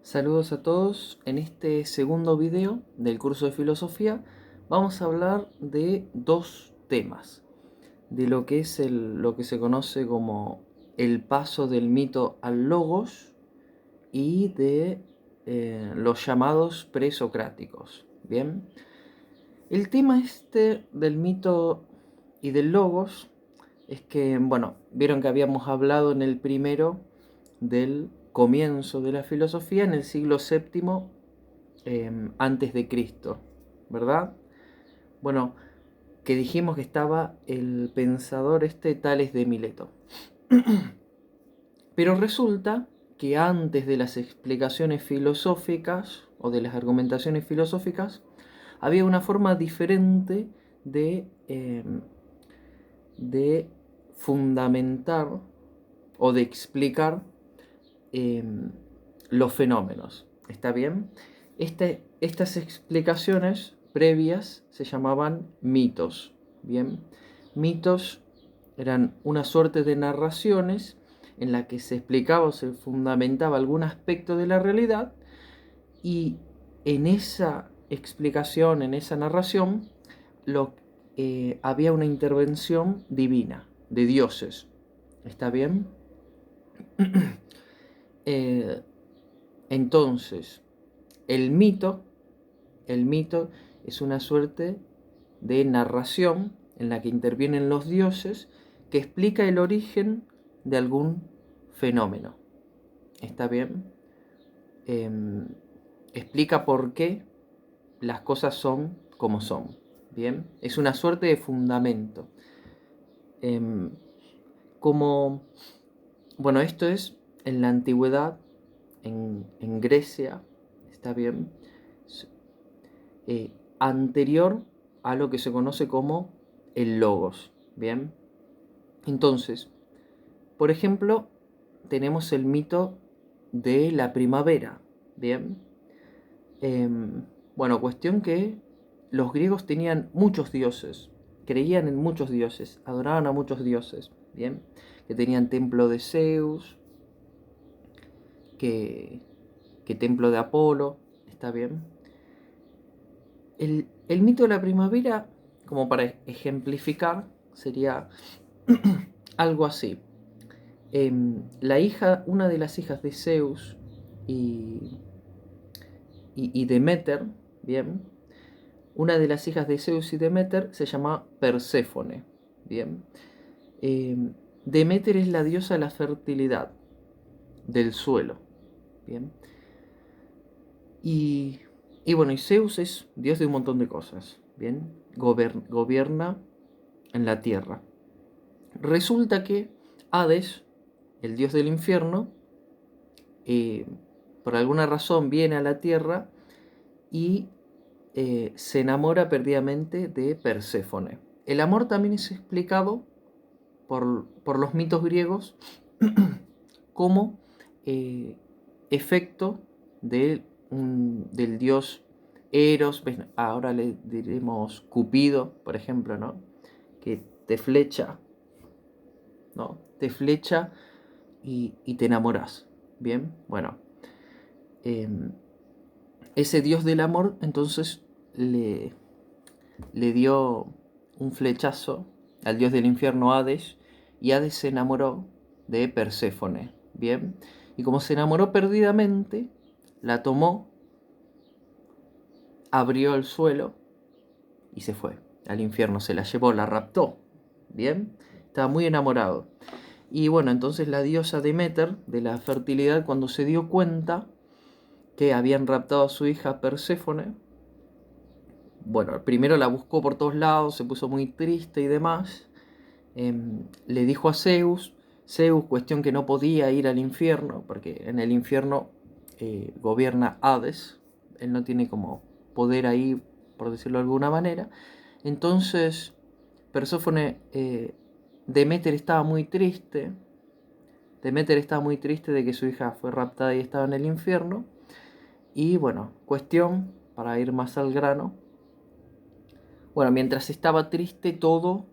Saludos a todos. En este segundo video del curso de filosofía vamos a hablar de dos temas, de lo que es lo que se conoce como el paso del mito al logos y de los llamados presocráticos. Bien, el tema este del mito y del logos es que, bueno, vieron que habíamos hablado en el primero del comienzo de la filosofía en el siglo VII antes de Cristo, ¿verdad? Bueno, que dijimos que estaba el pensador Tales de Mileto. Pero resulta que antes de las explicaciones filosóficas o de las argumentaciones filosóficas había una forma diferente de fundamentar o de explicar eh, los fenómenos. ¿Está bien? Estas explicaciones previas se llamaban mitos. Bien, mitos eran una suerte de narraciones en la que se explicaba o se fundamentaba algún aspecto de la realidad, y en esa explicación, en esa narración, había una intervención divina, de dioses. ¿Está bien? Eh, entonces, el mito, el mito es una suerte de narración en la que intervienen los dioses que explica el origen de algún fenómeno. ¿Está bien? Explica por qué las cosas son como son. Bien, es una suerte de fundamento. Como, bueno, esto es en la antigüedad, en Grecia, está bien, anterior a lo que se conoce como el logos. Bien, entonces, por ejemplo, tenemos el mito de la primavera. Bien, bueno, cuestión que los griegos tenían muchos dioses, creían en muchos dioses, adoraban a muchos dioses. Bien, que tenían templo de Zeus, que, que templo de Apolo. Está bien. El mito de la primavera, como para ejemplificar, sería algo así. Una de las hijas de Zeus y, y Demeter, bien, una de las hijas de Zeus y Demeter se llama Perséfone, bien. Demeter es la diosa de la fertilidad, del suelo, bien. Y, y bueno, y Zeus es dios de un montón de cosas, bien. Gobierna en la tierra. Resulta que Hades, el dios del infierno, eh, por alguna razón viene a la tierra y se enamora perdidamente de Perséfone. El amor también es explicado por los mitos griegos como efecto del dios Eros. Ahora le diremos Cupido, por ejemplo, ¿no? Que te flecha, ¿no? Te flecha y te enamoras. Bien, bueno, ese dios del amor entonces le dio un flechazo al dios del infierno Hades, y Hades se enamoró de Perséfone. Bien, y como se enamoró perdidamente, la tomó, abrió el suelo y se fue al infierno. Se la llevó, la raptó. Bien, estaba muy enamorado. Y bueno, entonces la diosa Demeter de la fertilidad, cuando se dio cuenta que habían raptado a su hija Perséfone, bueno, primero la buscó por todos lados, se puso muy triste y demás. Le dijo a Zeus, cuestión que no podía ir al infierno, porque en el infierno gobierna Hades, él no tiene como poder ahí, por decirlo de alguna manera. Entonces, Perséfone, Demeter estaba muy triste. Demeter estaba muy triste de que su hija fue raptada y estaba en el infierno. Y bueno, cuestión, para ir más al grano. Bueno, mientras estaba triste, todo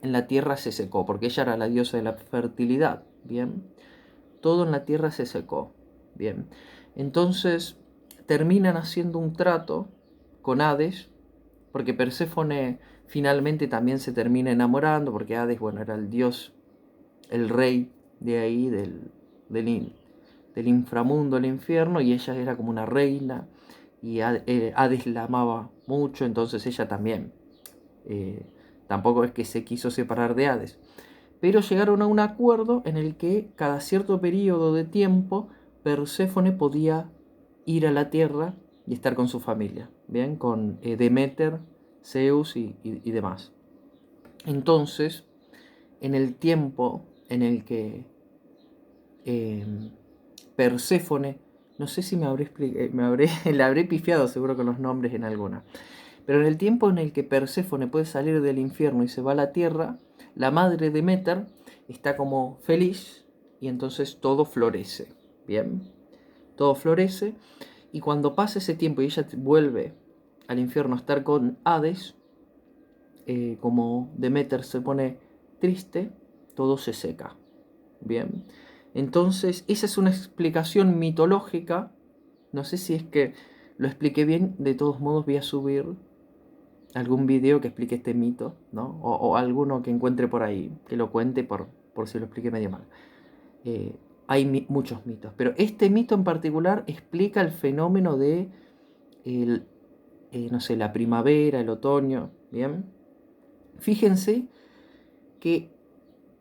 en la tierra se secó, porque ella era la diosa de la fertilidad. Bien, todo en la tierra se secó. Bien, entonces terminan haciendo un trato con Hades, porque Perséfone finalmente también se termina enamorando, porque Hades, bueno, era el dios, el rey de ahí, del inframundo, el infierno, y ella era como una reina, y Hades la amaba mucho, entonces ella también. Tampoco es que se quiso separar de Hades, pero llegaron a un acuerdo en el que cada cierto periodo de tiempo Perséfone podía ir a la tierra y estar con su familia, ¿bien? Con Deméter, Zeus y demás. Entonces, en el tiempo en el que eh, Perséfone, no sé si le habré pifiado seguro con los nombres en alguna, pero en el tiempo en el que Perséfone puede salir del infierno y se va a la tierra, la madre de Deméter está como feliz y entonces todo florece, ¿bien? Todo florece y cuando pasa ese tiempo y ella vuelve al infierno a estar con Hades, como Deméter se pone triste, todo se seca, ¿bien? Entonces esa es una explicación mitológica, no sé si es que lo expliqué bien, de todos modos voy a subir algún video que explique este mito, ¿no? O alguno que encuentre por ahí, que lo cuente por si lo expliqué medio mal. Hay muchos mitos, pero este mito en particular explica el fenómeno de, el, no sé, la primavera, el otoño, ¿bien? Fíjense que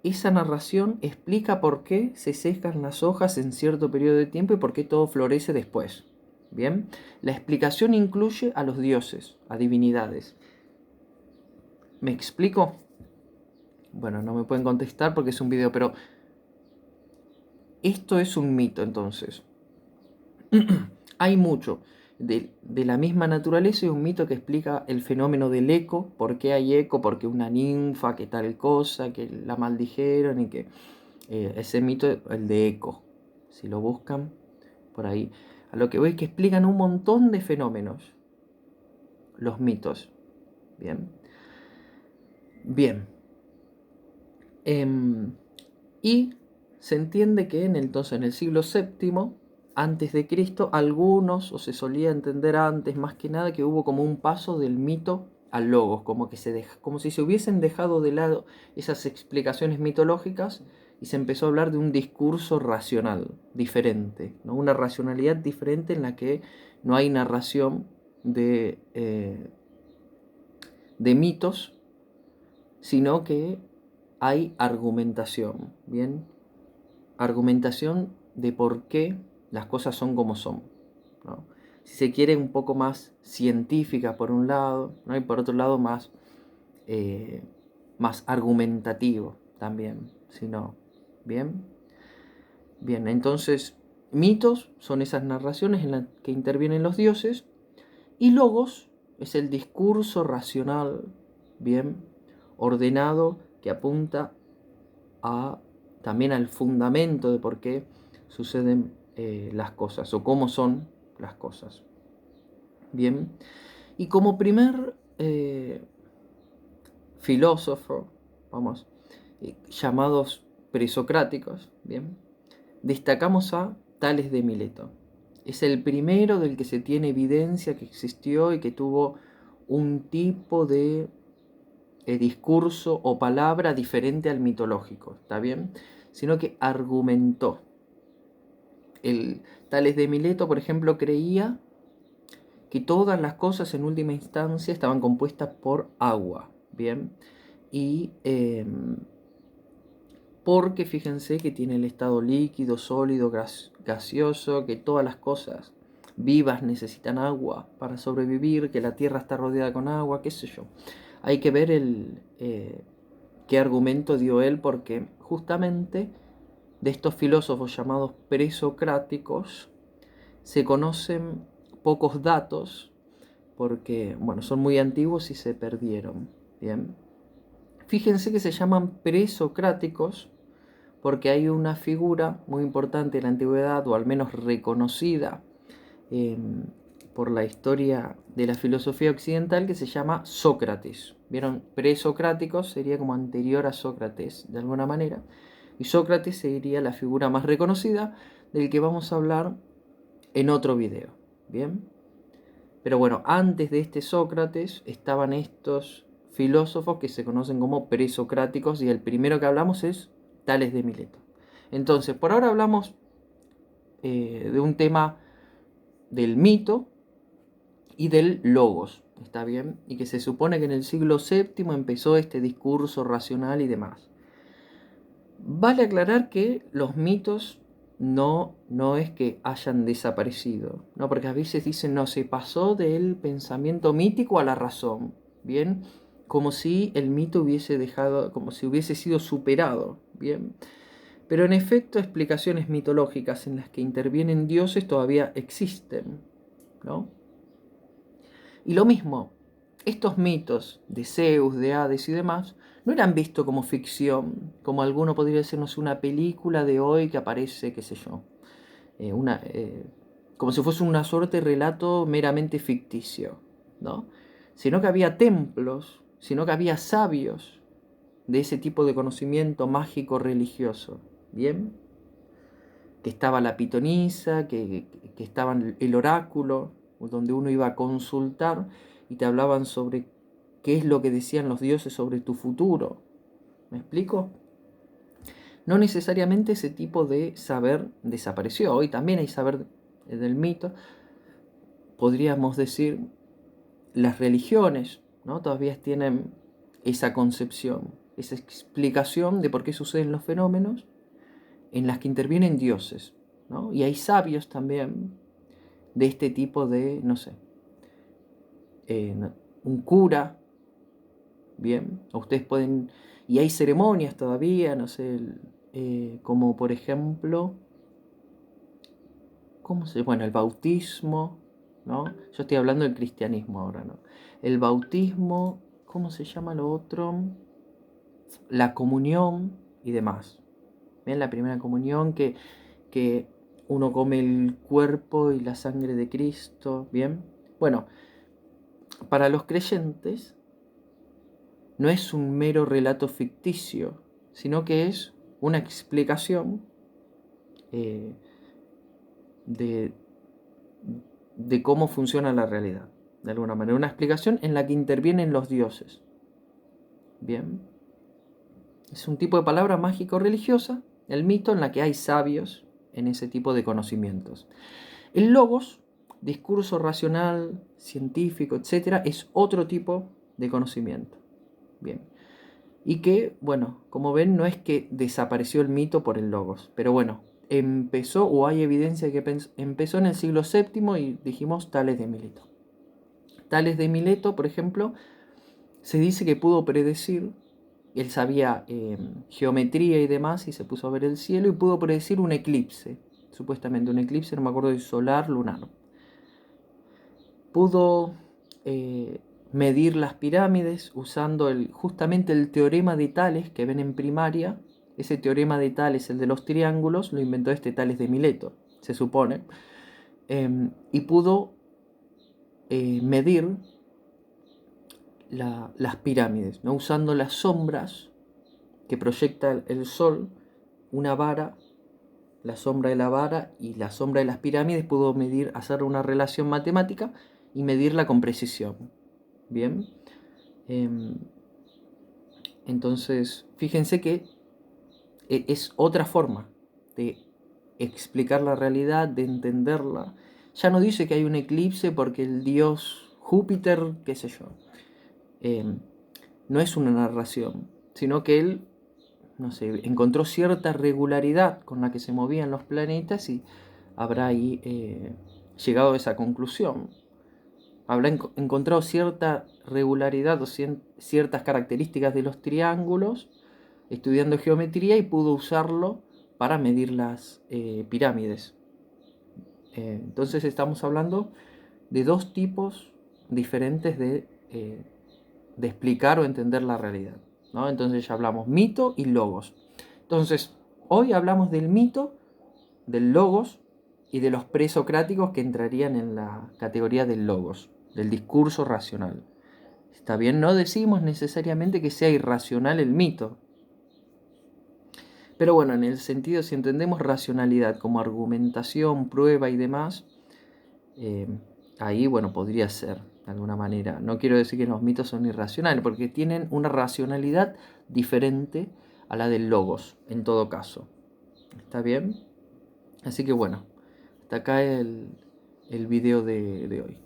esa narración explica por qué se secan las hojas en cierto periodo de tiempo y por qué todo florece después, ¿bien? La explicación incluye a los dioses, a divinidades. ¿Me explico? Bueno, no me pueden contestar porque es un video, pero esto es un mito entonces. Hay mucho de la misma naturaleza y un mito que explica el fenómeno del eco, por qué hay eco, porque una ninfa, que tal cosa, que la maldijeron y que ese mito, el de eco, si lo buscan por ahí. A lo que voy es que explican un montón de fenómenos, los mitos. Bien. Bien. Y se entiende que entonces en el siglo VII antes de Cristo, algunos, o se solía entender antes más que nada, que hubo como un paso del mito al logos, como que como si se hubiesen dejado de lado esas explicaciones mitológicas y se empezó a hablar de un discurso racional diferente, ¿no? Una racionalidad diferente en la que no hay narración de mitos, sino que hay argumentación, ¿bien? Argumentación de por qué las cosas son como son, ¿no? Si se quiere, un poco más científica por un lado, ¿no? Y por otro lado eh, más argumentativo también, si no. ¿Bien? Bien, entonces mitos son esas narraciones en las que intervienen los dioses y logos es el discurso racional, bien, ordenado, que apunta también al fundamento de por qué suceden las cosas o cómo son las cosas. Bien, y como primer filósofo, vamos, llamados presocráticos, bien, destacamos a Tales de Mileto. Es el primero del que se tiene evidencia que existió y que tuvo un tipo de discurso o palabra diferente al mitológico, ¿está bien? Sino que argumentó. Tales de Mileto, por ejemplo, creía que todas las cosas en última instancia estaban compuestas por agua, ¿bien? Y porque fíjense que tiene el estado líquido, sólido, gaseoso, que todas las cosas vivas necesitan agua para sobrevivir, que la Tierra está rodeada con agua, qué sé yo. Hay que ver qué argumento dio él, porque justamente de estos filósofos llamados presocráticos se conocen pocos datos, porque bueno, son muy antiguos y se perdieron. Bien. Fíjense que se llaman presocráticos porque hay una figura muy importante en la antigüedad, o al menos reconocida eh, por la historia de la filosofía occidental, que se llama Sócrates. ¿Vieron? Presocráticos sería como anterior a Sócrates, de alguna manera. Y Sócrates sería la figura más reconocida, del que vamos a hablar en otro video, ¿bien? Pero bueno, antes de este Sócrates estaban estos filósofos que se conocen como presocráticos, y el primero que hablamos es Tales de Mileto. Entonces, por ahora hablamos de un tema del mito y del logos, ¿está bien? Y que se supone que en el siglo VII empezó este discurso racional y demás. Vale aclarar que los mitos no es que hayan desaparecido, ¿no? Porque a veces dicen, no, se pasó del pensamiento mítico a la razón, ¿bien? Como si el mito hubiese dejado, como si hubiese sido superado, ¿bien? Pero en efecto, explicaciones mitológicas en las que intervienen dioses todavía existen, ¿no? Y lo mismo, estos mitos de Zeus, de Hades y demás, no eran vistos como ficción, como alguno podría decirnos una película de hoy que aparece, qué sé yo, como si fuese una suerte de relato meramente ficticio, ¿no? Sino que había templos, sino que había sabios de ese tipo de conocimiento mágico religioso, ¿bien? Que estaba la pitonisa, que estaba el oráculo, donde uno iba a consultar y te hablaban sobre qué es lo que decían los dioses sobre tu futuro. ¿Me explico? No necesariamente ese tipo de saber desapareció. Hoy también hay saber del mito. Podríamos decir, las religiones, ¿no? Todavía tienen esa concepción, esa explicación de por qué suceden los fenómenos en las que intervienen dioses, ¿no? Y hay sabios también de este tipo de, no sé, un cura, bien, ustedes pueden, y hay ceremonias todavía, no sé, como por ejemplo, bueno, el bautismo, ¿no? Yo estoy hablando del cristianismo ahora, ¿no? El bautismo, ¿cómo se llama lo otro? La comunión y demás. Bien, la primera comunión que uno come el cuerpo y la sangre de Cristo, bien. Bueno, para los creyentes no es un mero relato ficticio, sino que es una explicación eh, de, de cómo funciona la realidad, de alguna manera. Una explicación en la que intervienen los dioses. Bien. Es un tipo de palabra mágico-religiosa, el mito, en la que hay sabios en ese tipo de conocimientos. El logos, discurso racional, científico, etc., es otro tipo de conocimiento. Bien. Y que, bueno, como ven, no es que desapareció el mito por el logos, pero bueno, empezó, o hay evidencia de que empezó en el siglo VII, y dijimos Tales de Mileto. Tales de Mileto, por ejemplo, se dice que pudo predecir, él sabía geometría y demás, y se puso a ver el cielo y pudo predecir un eclipse, supuestamente un eclipse, no me acuerdo, de solar, lunar. Pudo medir las pirámides usando justamente el teorema de Tales que ven en primaria. Ese teorema de Tales, el de los triángulos, lo inventó este Tales de Mileto, se supone. Y pudo medir las pirámides, ¿no? Usando las sombras que proyecta el sol, una vara, la sombra de la vara y la sombra de las pirámides, pudo medir, hacer una relación matemática y medirla con precisión. Bien. Entonces, fíjense que es otra forma de explicar la realidad, de entenderla. Ya no dice que hay un eclipse porque el dios Júpiter, qué sé yo, no es una narración, sino que él, no sé, encontró cierta regularidad con la que se movían los planetas y habrá ahí llegado a esa conclusión. Habrá encontrado cierta regularidad o ciertas características de los triángulos estudiando geometría, y pudo usarlo para medir las pirámides. Entonces estamos hablando de dos tipos diferentes de explicar o entender la realidad, ¿no? Entonces ya hablamos mito y logos. Entonces, hoy hablamos del mito, del logos y de los presocráticos, que entrarían en la categoría del logos, del discurso racional. Está bien, no decimos necesariamente que sea irracional el mito, Pero bueno, en el sentido, si entendemos racionalidad como argumentación, prueba y demás, ahí, bueno, podría ser, de alguna manera. No quiero decir que los mitos son irracionales, porque tienen una racionalidad diferente a la del logos, en todo caso. ¿Está bien? Así que bueno, hasta acá el video de hoy.